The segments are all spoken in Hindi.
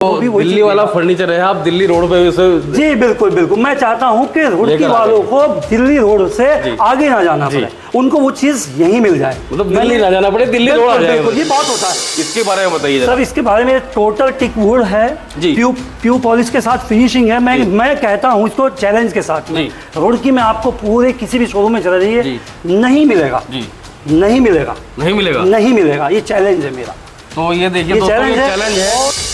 दिल्ली वाला फर्नीचर है, आप दिल्ली रोड पे उसे जी बिल्कुल बिल्कुल। मैं चाहता हूँ कि रुड़की वालों को दिल्ली रोड से आगे ना जाना पड़े, उनको वो चीज यहीं मिल जाए, मतलब दिल्ली ना जाना पड़े, दिल्ली रोड आ जाए। ये बात होता है। इसके बारे में बताइए सर। इसके बारे में टोटल टिक वुड है, प्यू पॉलिश के साथ फिनिशिंग है। मैं कहता हूँ इसको चैलेंज के साथ में, रुड़की में आपको पूरे किसी भी शोरूम में चला जाइए नहीं मिलेगा, नहीं मिलेगा, नहीं मिलेगा, नहीं मिलेगा। ये चैलेंज है मेरा। तो ये देखिए दोस्तों, ये चैलेंज है।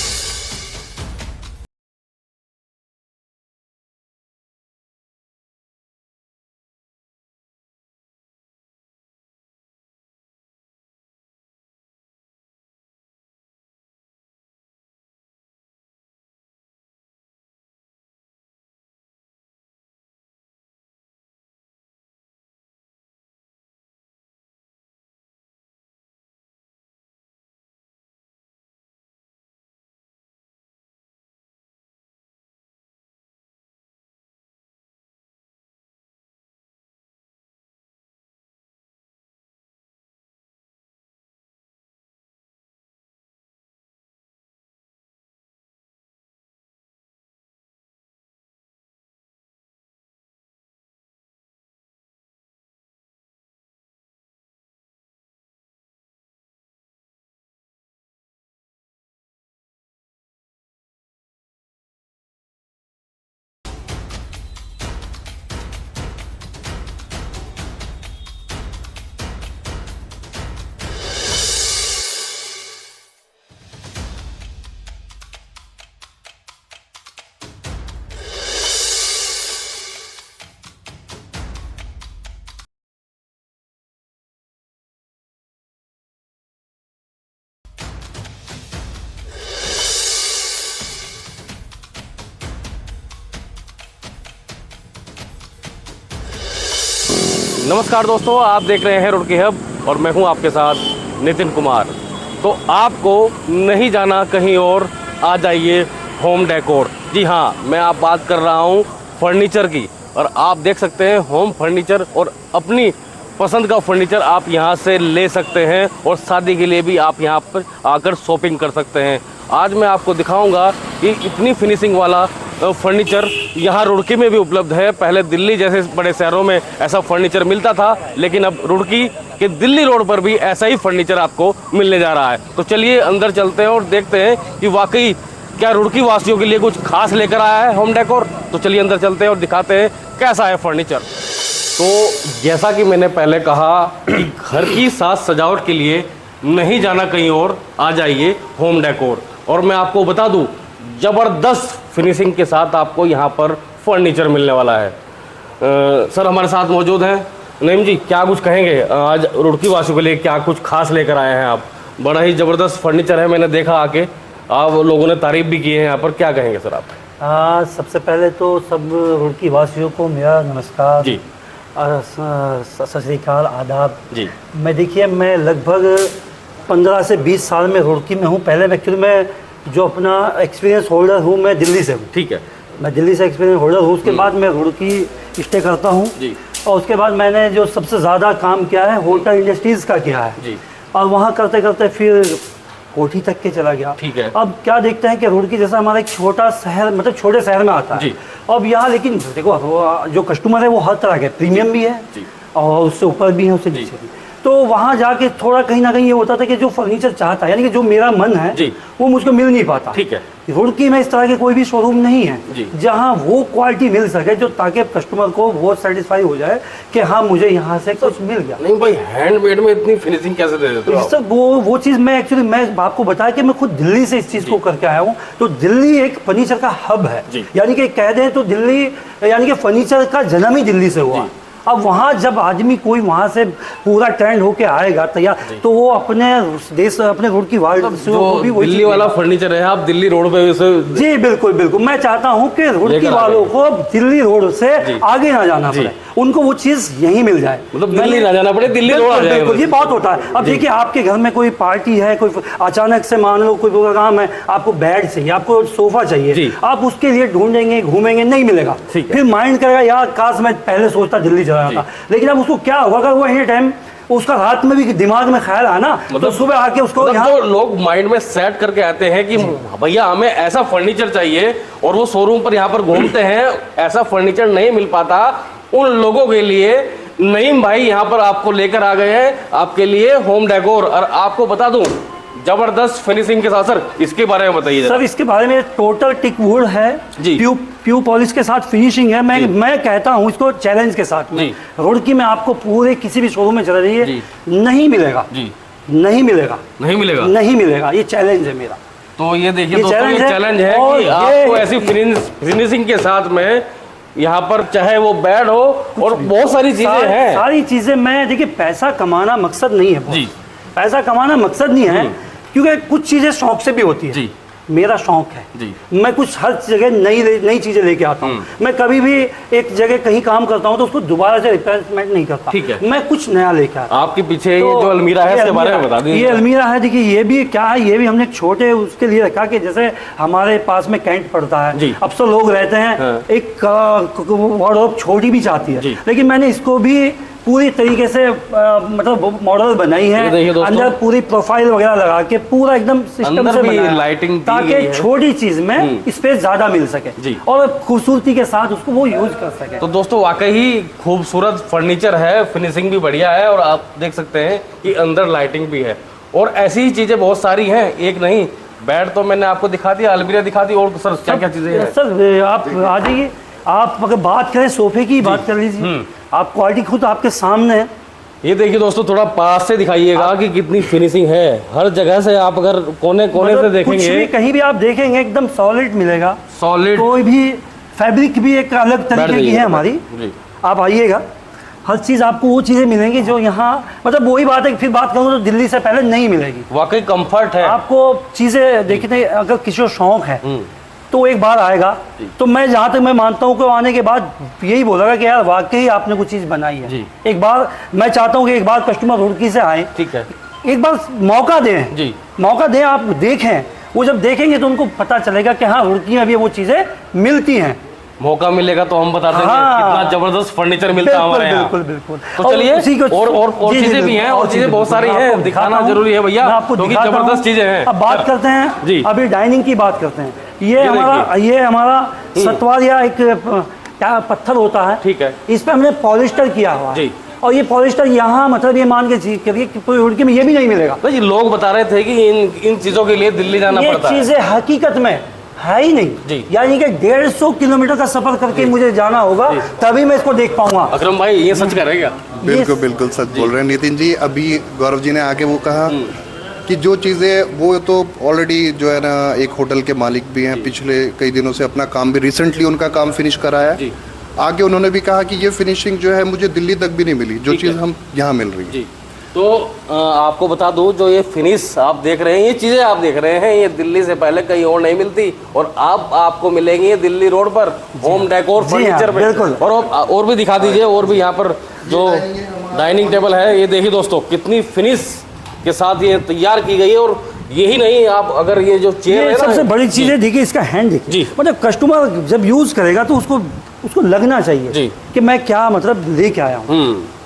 नमस्कार दोस्तों, आप देख रहे हैं रुड़की हब और मैं हूं आपके साथ नितिन कुमार। तो आपको नहीं जाना कहीं और, आ जाइए होम डेकोर। जी हाँ, मैं आप बात कर रहा हूं फर्नीचर की, और आप देख सकते हैं होम फर्नीचर और अपनी पसंद का फर्नीचर आप यहां से ले सकते हैं, और शादी के लिए भी आप यहां पर आकर शॉपिंग कर सकते हैं। आज मैं आपको दिखाऊंगा कि इतनी फिनिशिंग वाला फर्नीचर यहाँ रुड़की में भी उपलब्ध है। पहले दिल्ली जैसे बड़े शहरों में ऐसा फर्नीचर मिलता था, लेकिन अब रुड़की के दिल्ली रोड पर भी ऐसा ही फर्नीचर आपको मिलने जा रहा है। तो चलिए अंदर चलते हैं और देखते हैं कि वाकई क्या रुड़की वासियों के लिए कुछ खास लेकर आया है होम डेकोर। तो चलिए अंदर चलते हैं और दिखाते हैं कैसा है फर्नीचर। तो जैसा कि मैंने पहले कहा कि घर की साज सजावट के लिए नहीं जाना कहीं और, आ जाइए होम डेकोर। और मैं आपको बता दूं, ज़बरदस्त फिनिशिंग के साथ आपको यहाँ पर फर्नीचर मिलने वाला है। सर हमारे साथ मौजूद हैं। नईम जी, क्या कुछ कहेंगे आज रुड़की वासियों के लिए, क्या कुछ खास लेकर आए हैं आप? बड़ा ही ज़बरदस्त फर्नीचर है, मैंने देखा आके, आप लोगों ने तारीफ़ भी की है यहाँ पर। क्या कहेंगे सर आप? सबसे पहले तो सब रुड़की वासियों को मेरा नमस्कार जी, सत श्री अकाल, आदाब जी। मैं देखिए, मैं लगभग 15 से 20 साल में रुड़की में हूँ। पहले एक्चुअली मैं जो अपना एक्सपीरियंस होल्डर हूँ, मैं दिल्ली से हूँ। ठीक है, मैं दिल्ली से एक्सपीरियंस होल्डर हूँ। उसके बाद मैं रुड़की स्टे करता हूँ जी। और उसके बाद मैंने जो सबसे ज़्यादा काम किया है होटल इंडस्ट्रीज़ का किया है जी। और वहाँ करते करते फिर कोठी तक के चला गया। ठीक है, अब क्या देखते हैं कि रुड़की जैसा हमारा एक छोटा शहर, मतलब छोटे शहर में आता है। अब यहाँ लेकिन देखो, जो कस्टमर है वो हर तरह के, प्रीमियम भी है और उससे ऊपर भी है, उससे नीचे भी। तो वहाँ जाके थोड़ा कहीं ना कहीं ये होता था कि जो फर्नीचर चाहता है, यानी कि जो मेरा मन है वो मुझको मिल नहीं पाता। ठीक है, रुड़की में इस तरह के कोई भी शोरूम नहीं है जहाँ वो क्वालिटी मिल सके, जो ताकि कस्टमर को वो सेटिस्फाई हो जाए कि हाँ मुझे यहाँ से कुछ मिल गया। नहीं भाई, हैंडमेड में इतनी फिनिशिंग कैसे दे देते हो आप? सर वो चीज़ मैं एक्चुअली, मैं आपको बताया कि मैं खुद दिल्ली से इस चीज़ को करके आया हूँ। तो दिल्ली एक फर्नीचर का हब है, यानी कि कह दें तो दिल्ली, यानी कि फर्नीचर का जन्म ही दिल्ली से हुआ। अब वहाँ जब आदमी कोई वहाँ से पूरा ट्रेंड होके आएगा तैयार, तो वो अपने देश, अपने रोड की वर्ल्ड भी दिल्ली वाला फर्नीचर है, आप दिल्ली रोड पे उसे जी बिल्कुल बिल्कुल। मैं चाहता हूँ कि रुड़की वालों को दिल्ली रोड से आगे ना जाना पड़े, उनको वो चीज़ यहीं मिल जाए, मतलब दिल्ली ना जाना पड़े, दिल्ली रोड आ जाए। बिल्कुल, ये बात होता है। अब देखिए, आपके घर में कोई पार्टी है, कोई अचानक से मान लो कोई प्रोग्राम है, आपको बेड चाहिए, आपको सोफा चाहिए, आप उसके लिए ढूंढेंगे, घूमेंगे, नहीं मिलेगा। फिर माइंड करेगा यार काश मैं पहले सोचता दिल्ली जा रहा था। लेकिन अब उसको क्या होगा, अगर वो एनी टाइम उसका रात में भी दिमाग में ख्याल आना, तो सुबह आके उसको यहाँ तो लोग माइंड में सेट करके आते हैं कि भैया हमें ऐसा फर्नीचर चाहिए, और वो शोरूम पर यहाँ पर घूमते हैं, ऐसा फर्नीचर नहीं मिल पाता, उन लोगों के लिए नईम भाई यहाँ पर आपको लेकर आ गए हैं आपके लिए होम डेकोर। और आपको बता दूं जबरदस्त फिनिशिंग के साथ, सर इसके बारे में बताइए सर। इसके बारे में टोटल टिक वुड है, प्यू पॉलिश के साथ फिनिशिंग है। मैं कहता हूँ इसको चैलेंज के साथ में, रुड़की में आपको पूरे किसी भी शोरूम में चला जाइए नहीं मिलेगा, नहीं मिलेगा, नहीं मिलेगा, नहीं मिलेगा। ये चैलेंज है मेरा। तो ये देखिए दोस्तों, ये चैलेंज है कि आपको ऐसी फिनिशिंग के साथ में यहाँ पर चाहे वो बेड हो और बहुत सारी चीजें हैं, सारी चीजें। मैं देखिए पैसा कमाना मकसद नहीं है जी, पैसा कमाना मकसद नहीं है, क्योंकि कुछ चीजें शौक से भी होती है जी। मेरा शौक है जी, मैं कुछ हर जगह नई चीजें लेके आता हूँ। मैं कभी भी एक जगह कहीं काम करता हूँ तो उसको दोबारा से रिप्लेसमेंट नहीं करता, ठीक है, मैं कुछ नया लेके आता हूँ। आपके पीछे तो ये जो अलमीरा है इसके बारे में बता दीजिए। ये अलमीरा है, देखिए ये भी क्या है, ये भी हमने एक छोटे उसके लिए रखा कि जैसे हमारे पास में कैंट पड़ता है, अब तो लोग रहते हैं, एक वार्डरोब छोटी भी चाहती है, लेकिन मैंने इसको भी पूरी तरीके से मतलब मॉडल बनाई है, अंदर पूरी प्रोफाइल वगैरह लगा के पूरा एकदम सिस्टम से बनाया, लाइटिंग ताकि छोटी चीज में स्पेस ज्यादा मिल सके और खूबसूरती के साथ उसको वो यूज कर सके। तो दोस्तों वाकई ही खूबसूरत फर्नीचर है, फिनिशिंग भी बढ़िया है, और आप देख सकते हैं कि अंदर लाइटिंग भी है, और ऐसी ही चीजें बहुत सारी हैं, एक नहीं। बेड तो मैंने आपको दिखा दिया, अलमीरा दिखा दी, और सर क्या क्या चीजें हैं? सर आप आ जाइए, आप अगर बात करें सोफे की बात कर लीजिए, आप क्वालिटी खुद आपके सामने है। ये देखिए दोस्तों, थोड़ा पास से दिखाइएगा कि कितनी फिनिशिंग है, हर जगह से आप अगर कोने कोने से देखेंगे, कुछ भी कहीं भी आप देखेंगे एकदम सॉलिड मिलेगा, सॉलिड, कोई भी फैब्रिक भी एक अलग तरीके की है हमारी। आप आइएगा, हर चीज़ आपको वो चीज़ें मिलेंगी जो यहाँ, मतलब वही बात है, फिर बात करूँ तो दिल्ली से पहले नहीं मिलेगी। वाकई कंफर्ट है, आपको चीज़ें देखिए, अगर किसी को शौक है तो एक बार आएगा, तो मैं जहाँ तक मैं मानता हूँ कि आने के बाद यही बोलेगा कि यार वाकई आपने कुछ चीज़ बनाई है। एक बार मैं चाहता हूँ कि एक बार कस्टमर रुड़की से आए, ठीक है, एक बार मौका दें जी, मौका दें, आप देखें, वो जब देखेंगे तो उनको पता चलेगा कि हाँ रुड़की में भी वो चीज़ें मिलती हैं। मौका मिलेगा तो हम बता देंगे कितना जबरदस्त फर्नीचर मिलता है हमारे यहाँ। बिल्कुल बिल्कुल। तो चलिए और चीजें भी हैं, और चीजें बहुत सारी हैं, दिखाना जरूरी है भैया, क्योंकि जबरदस्त चीजें हैं। अब बात करते हैं जी, अभी डाइनिंग की बात करते हैं। ये हमारा सतवार या एक पत्थर होता है, ठीक है, इस पे हमने पॉलिस्टर किया हुआ है, और ये पॉलिस्टर यहाँ मतलब ये मान के करिए कि पूरी रुड़की में ये भी नहीं मिलेगा। तो ये लोग बता रहे थे कि इन चीजों के लिए दिल्ली जाना पड़ता है, ये चीजें हकीकत में है ही नहीं, यानी कि 150 किलोमीटर का सफर करके मुझे जाना होगा, तभी मैं इसको देख पाऊंगा। अकरम भाई ये सच कह रहे हैं क्या? बिल्कुल बिल्कुल सच बोल रहे हैं नितिन जी। अभी गौरव जी ने आके वो कहा कि जो चीज़ें वो तो ऑलरेडी जो है ना, एक होटल के मालिक भी हैं, पिछले कई दिनों से अपना काम भी रिसेंटली उनका काम फिनिश कराया है। आगे उन्होंने भी कहा कि ये फिनिशिंग जो है मुझे दिल्ली तक भी नहीं मिली, जो चीज़ हम यहाँ मिल रही है। तो आपको बता दूं, जो ये फिनिश आप देख रहे हैं, ये चीज़ें आप देख रहे हैं, ये दिल्ली से पहले कहीं और नहीं मिलती, और आपको मिलेंगी ये दिल्ली रोड पर होम डेकोर फर्नीचर में। और भी दिखा दीजिए, और भी यहाँ पर जो डाइनिंग टेबल है, ये देखिए दोस्तों कितनी फिनिश के साथ ये तैयार की गई है। और यही नहीं, आप अगर ये जो चेयर है, सबसे बड़ी चीज़ है देखिए इसका हैंड देखिए, मतलब कस्टमर जब यूज़ करेगा तो उसको लगना चाहिए कि मैं क्या मतलब लेके आया हूँ।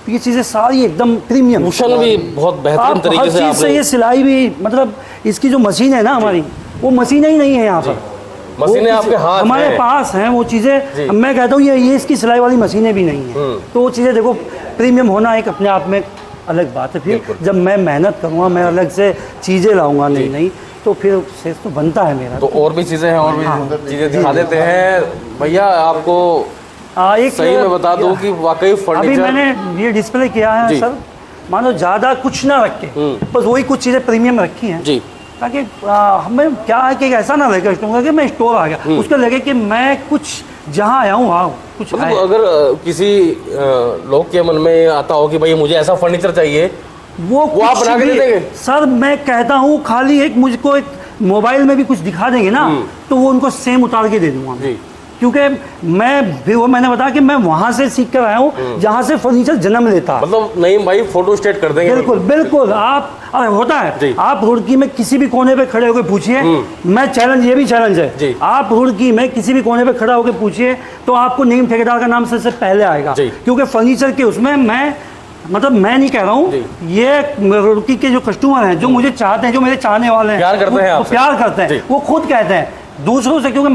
ये चीज़ें सारी एकदम प्रीमियम, कुशन भी बहुत बेहतरीन तरीके से, हर चीज़ से ये सिलाई भी, मतलब इसकी जो मशीन है ना हमारी, वो मशीनें ही नहीं है यहाँ पर, मशीनें आपके हाथ हमारे पास हैं वो चीज़ें। मैं कहता हूँ ये इसकी सिलाई वाली मशीनें भी नहीं है, तो वो चीज़ें देखो, प्रीमियम होना एक अपने आप में अलग बात है। फिर जब मैं मेहनत करूँगा, मैं अलग से चीज़ें लाऊंगा, नहीं तो फिर शेष तो बनता है मेरा। तो और भी चीज़ें हैं, और भी चीज़ें दिखा देते हैं भैया आपको। एक सही में बता दूं कि वाकई फर्नीचर, अभी मैंने ये डिस्प्ले किया है सर, मानो ज़्यादा कुछ ना रख के, बस वही कुछ चीज़ें प्रीमियम रखी हैं जी, ताकि हमें क्या है कि ऐसा ना लगे कस्टमर कि मैं स्टोर आ गया, उसको लगे कि मैं कुछ जहाँ आया हूँ वहाँ कुछ। मतलब अगर किसी लोग के मन में आता हो कि भाई मुझे ऐसा फर्नीचर चाहिए, वो आप बना के दे देंगे? सर मैं कहता हूँ खाली एक मुझको एक मोबाइल में भी कुछ दिखा देंगे ना, तो वो उनको सेम उतार के दे दूंगा, क्योंकि मैंने बताया कि मैं वहाँ से सीख कर आया हूँ जहाँ से फर्नीचर जन्म लेता है। मतलब नहीं भाई, फोटो स्टेट कर देंगे। बिल्कुल बिल्कुल। आप होता है, आप रुड़की में किसी भी कोने पे खड़े होकर पूछिए, मैं चैलेंज, ये भी चैलेंज है, आप रुड़की में किसी भी कोने पे खड़ा होकर पूछिए तो आपको नईम ठेकेदार का नाम सबसे पहले आएगा, क्योंकि फर्नीचर के उसमें मैं मतलब मैं नहीं कह रहा हूँ, ये रुड़की के जो कस्टमर हैं, जो मुझे चाहते हैं, जो मेरे चाहने वाले हैं, प्यार करते हैं, प्यार करते हैं, वो खुद कहते हैं दूसरों से। क्योंकि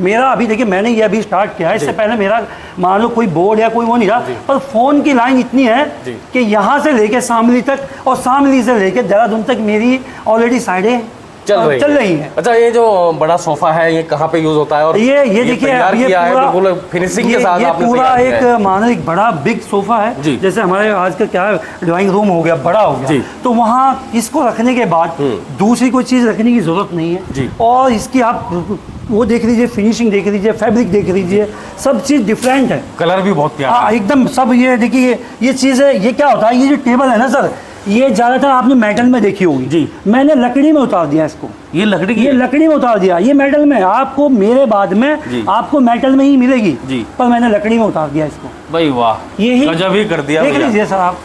मेरा अभी देखिए, मैंने ये अभी स्टार्ट किया है, इससे पहले मेरा मान लो कोई बोर्ड या कोई वो नहीं रहा, पर फ़ोन की लाइन इतनी है कि यहाँ से लेके शामली तक और शामली से लेके देहरादून तक मेरी ऑलरेडी साइडें चल रही है। अच्छा, ये जो बड़ा सोफा है ये कहाँ पे यूज होता है? और ये देखिए, ये फिनिशिंग के साथ ये आपने पूरा एक मानो एक बड़ा बिग सोफा है, जैसे हमारे आज का क्या है, ड्राइंग रूम हो गया, बड़ा हो गया, तो वहाँ इसको रखने के बाद दूसरी कोई चीज़ रखने की जरूरत नहीं है। और इसकी आप वो देख लीजिए, फिनिशिंग देख लीजिए, फैब्रिक देख लीजिए, सब चीज़ डिफरेंट है, कलर भी बहुत प्यारा है एकदम सब। ये देखिए, ये चीज़ है, ये क्या होता है, ये जो टेबल है ना सर, ये ज़्यादातर आपने मेटल में देखी होगी जी, मैंने लकड़ी में उतार दिया इसको। ये लकड़ी में उतार दिया, ये मेटल में आपको मेरे बाद में आपको मेटल में ही मिलेगी जी, पर मैंने लकड़ी में उतार दिया इसको। भाई वाह, ये गजब ही कर दिया। देख लीजिए सर आप,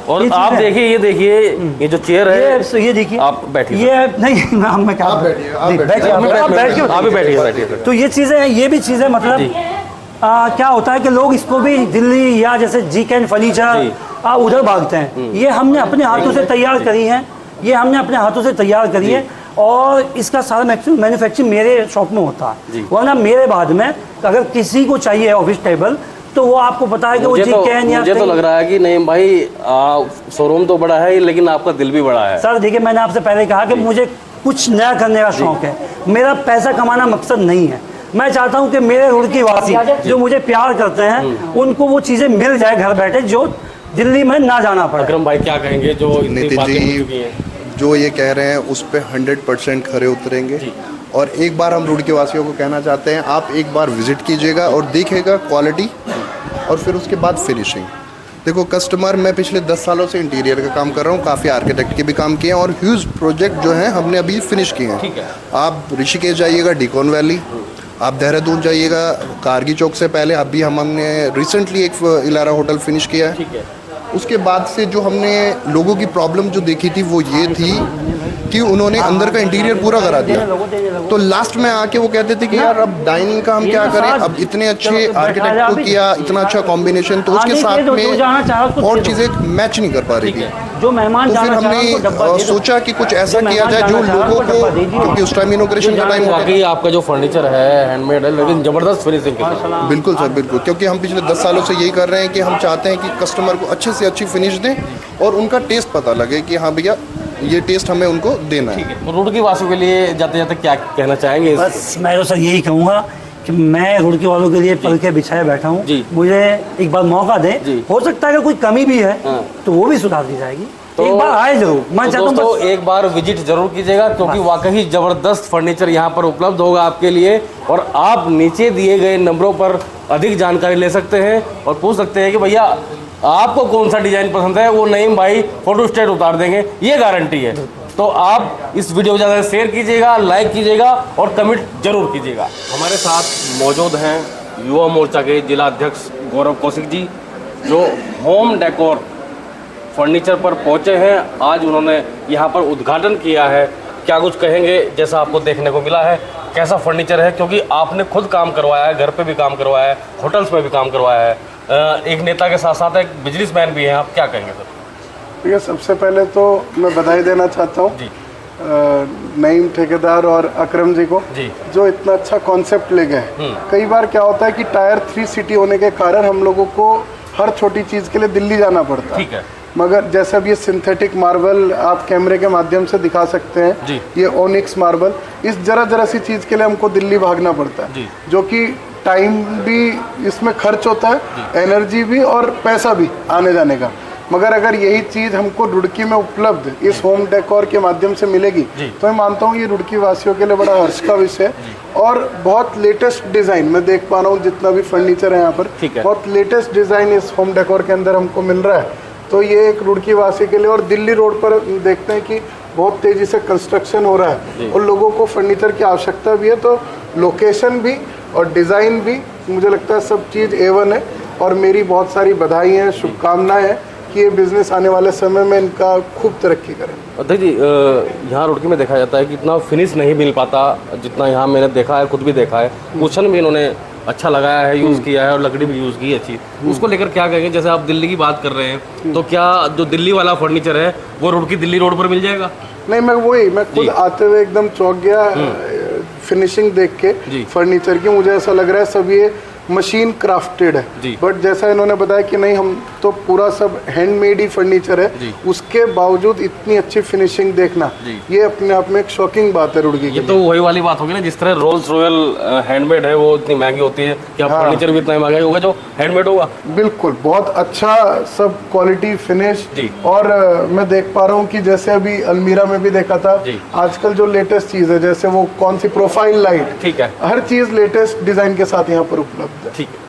और आप देखिए, ये देखिए, ये जो चेयर है, ये देखिए, आप बैठिए, ये नहीं मैं क्या, आप बैठिए। तो ये चीज़ें, ये भी चीज़ें मतलब क्या होता है कि लोग इसको भी दिल्ली या जैसे जी कैन फर्नीचर उधर भागते हैं, ये हमने अपने हाथों से तैयार करी है, ये हमने अपने हाथों से तैयार करी है, और इसका सारा मैन्युफैक्चरिंग मेरे शॉप में होता है। वरना मेरे बाद में अगर किसी को चाहिए ऑफिस टेबल, तो वो आपको पता है कि वो जी कैन या मुझे तो लग रहा है कि नहीं भाई, शोरूम तो बड़ा है लेकिन आपका दिल भी बड़ा है। सर देखिए, मैंने आपसे पहले कहा कि मुझे कुछ नया करने का शौक है, मेरा पैसा कमाना मकसद नहीं है। मैं चाहता हूं कि मेरे रुड़की वासी जो मुझे प्यार करते हैं, उनको वो चीज़ें मिल जाए घर बैठे, जो दिल्ली में ना जाना पड़े। अकरम भाई क्या कहेंगे, जो नितिन जी जो ये कह रहे हैं उस पर 100% खरे उतरेंगे। और एक बार हम रुड़की वासियों को कहना चाहते हैं, आप एक बार विजिट कीजिएगा और देखिएगा क्वालिटी, और फिर उसके बाद फिनिशिंग। देखो कस्टमर, मैं पिछले 10 सालों से इंटीरियर का काम कर रहा हूँ, काफ़ी आर्किटेक्ट के भी काम किए हैं, और ह्यूज प्रोजेक्ट जो हैं हमने अभी फिनिश किए हैं। आप ऋषिकेश जाइएगा, डिकॉन वैली, आप देहरादून जाइएगा, कारगी चौक से पहले अभी हमने रिसेंटली एक इलारा होटल फिनिश किया है। उसके बाद से जो हमने लोगों की प्रॉब्लम जो देखी थी वो ये थी कि उन्होंने अंदर का इंटीरियर पूरा करा दिया, तो लास्ट में आके वो कहते थे कि यार अब डाइनिंग का हम क्या करें, अब इतने अच्छे आर्किटेक्ट को किया, इतना अच्छा कॉम्बिनेशन, तो उसके साथ में और चीज़ें मैच नहीं कर पा रही थी। जो मेहमान तो फिर हमने सोचा कि कुछ ऐसा किया जाए जो लोगों को, क्योंकि उस टाइम इनॉग्रेशन का टाइम वाकई आपका जो फर्नीचर है हैंडमेड है, लेकिन ज़बरदस्त फिनिशिंग के साथ। बिल्कुल सर, बिल्कुल, क्योंकि हम पिछले 10 सालों से यही कर रहे हैं कि हम चाहते हैं कि कस्टमर को अच्छे से अच्छी फिनिश दें और उनका टेस्ट पता लगे कि हाँ भैया ये टेस्ट हमें उनको देना है। तो रुड़की वासियों के लिए जाते जाते क्या कहना चाहेंगे? बस मैं तो सर यही कहूँगा कि मैं रुड़की वालों के लिए पल के बिछाए बैठा हूँ, मुझे एक बार मौका दें, हो सकता है कि कोई कमी भी है तो वो भी सुधार दी जाएगी। तो एक बार आए जरूर, मैं चाहता हूं दोस्तों एक बार विजिट जरूर कीजिएगा, क्योंकि वाकई जबरदस्त फर्नीचर यहाँ पर उपलब्ध होगा आपके लिए। और आप नीचे दिए गए नंबरों पर अधिक जानकारी ले सकते हैं और पूछ सकते हैं कि भैया आपको कौन सा डिजाइन पसंद है, वो नईम भाई फोटो स्टेट उतार देंगे, ये गारंटी है। तो आप इस वीडियो को ज़्यादा शेयर कीजिएगा, लाइक कीजिएगा और कमेंट जरूर कीजिएगा। हमारे साथ मौजूद हैं युवा मोर्चा के जिला अध्यक्ष गौरव कौशिक जी, जो होम डेकोर फर्नीचर पर पहुंचे हैं। आज उन्होंने यहाँ पर उद्घाटन किया है, क्या कुछ कहेंगे जैसा आपको देखने को मिला है, कैसा फर्नीचर है, क्योंकि आपने खुद काम करवाया है, घर पे भी काम करवाया है, होटल्स में भी काम करवाया है, एक नेता के साथ साथ एक बिजनेसमैन भी हैं, आप क्या कहेंगे सर? ठीक है, सबसे पहले तो मैं बधाई देना चाहता हूँ नईम ठेकेदार और अकरम जी को जो इतना अच्छा कॉन्सेप्ट ले गए। कई बार क्या होता है कि टायर 3 सिटी होने के कारण हम लोगों को हर छोटी चीज़ के लिए दिल्ली जाना पड़ता है, मगर जैसे अब ये सिंथेटिक मार्बल आप कैमरे के माध्यम से दिखा सकते हैं, ये ओनिक्स मार्बल, इस जरा सी चीज़ के लिए हमको दिल्ली भागना पड़ता है, जो कि टाइम भी इसमें खर्च होता है, एनर्जी भी और पैसा भी आने जाने का। मगर अगर यही चीज़ हमको रुड़की में उपलब्ध इस होम डेकोर के माध्यम से मिलेगी तो मैं मानता हूँ ये रुड़की वासियों के लिए बड़ा हर्ष का विषय है। और बहुत लेटेस्ट डिज़ाइन मैं देख पा रहा हूँ, जितना भी फर्नीचर है यहाँ पर बहुत लेटेस्ट डिज़ाइन इस होम डेकोर के अंदर हमको मिल रहा है। तो ये एक रुड़की वासी के लिए, और दिल्ली रोड पर देखते हैं कि बहुत तेज़ी से कंस्ट्रक्शन हो रहा है और लोगों को फर्नीचर की आवश्यकता भी है, तो लोकेशन भी और डिज़ाइन भी मुझे लगता है सब चीज़ A1 है। और मेरी बहुत सारी बधाई हैं, शुभकामनाएं हैं कि ये बिज़नेस आने वाले समय में इनका खूब तरक्की करें। अध्यक्ष जी, यहाँ रुड़की में देखा जाता है कि इतना फिनिश नहीं मिल पाता जितना यहाँ मैंने देखा है, खुद भी देखा है, कुशन भी इन्होंने अच्छा लगाया है, यूज़ किया है और लकड़ी भी यूज़ की है अच्छी, उसको लेकर क्या कहेंगे? जैसे आप दिल्ली की बात कर रहे हैं, तो क्या जो दिल्ली वाला फर्नीचर है वो रुड़की दिल्ली रोड पर मिल जाएगा? नहीं, मैं खुद आते हुए एकदम चौंक गया फिनिशिंग देख के फर्नीचर की। मुझे ऐसा लग रहा है सब ये मशीन क्राफ्टेड है, बट जैसा इन्होंने बताया कि नहीं, हम तो पूरा सब हैंडमेड ही फर्नीचर है, उसके बावजूद इतनी अच्छी फिनिशिंग देखना, ये अपने आप में एक शॉकिंग बात है रुड़की की। ये तो वही वाली बात होगी ना, जिस तरह रोल्स रॉयल हैंडमेड है वो इतनी महंगी होती है कि फर्नीचर भी इतना महंगा होगा जो हैंडमेड होगा। बिल्कुल, बहुत अच्छा सब क्वालिटी फिनिश। और मैं देख पा रहा हूँ कि जैसे अभी अलमीरा में भी देखा था, आजकल जो लेटेस्ट चीज है, जैसे वो कौन सी प्रोफाइल लाइट, ठीक है, हर चीज लेटेस्ट डिजाइन के साथ यहाँ पर उपलब्ध है। ठीक है।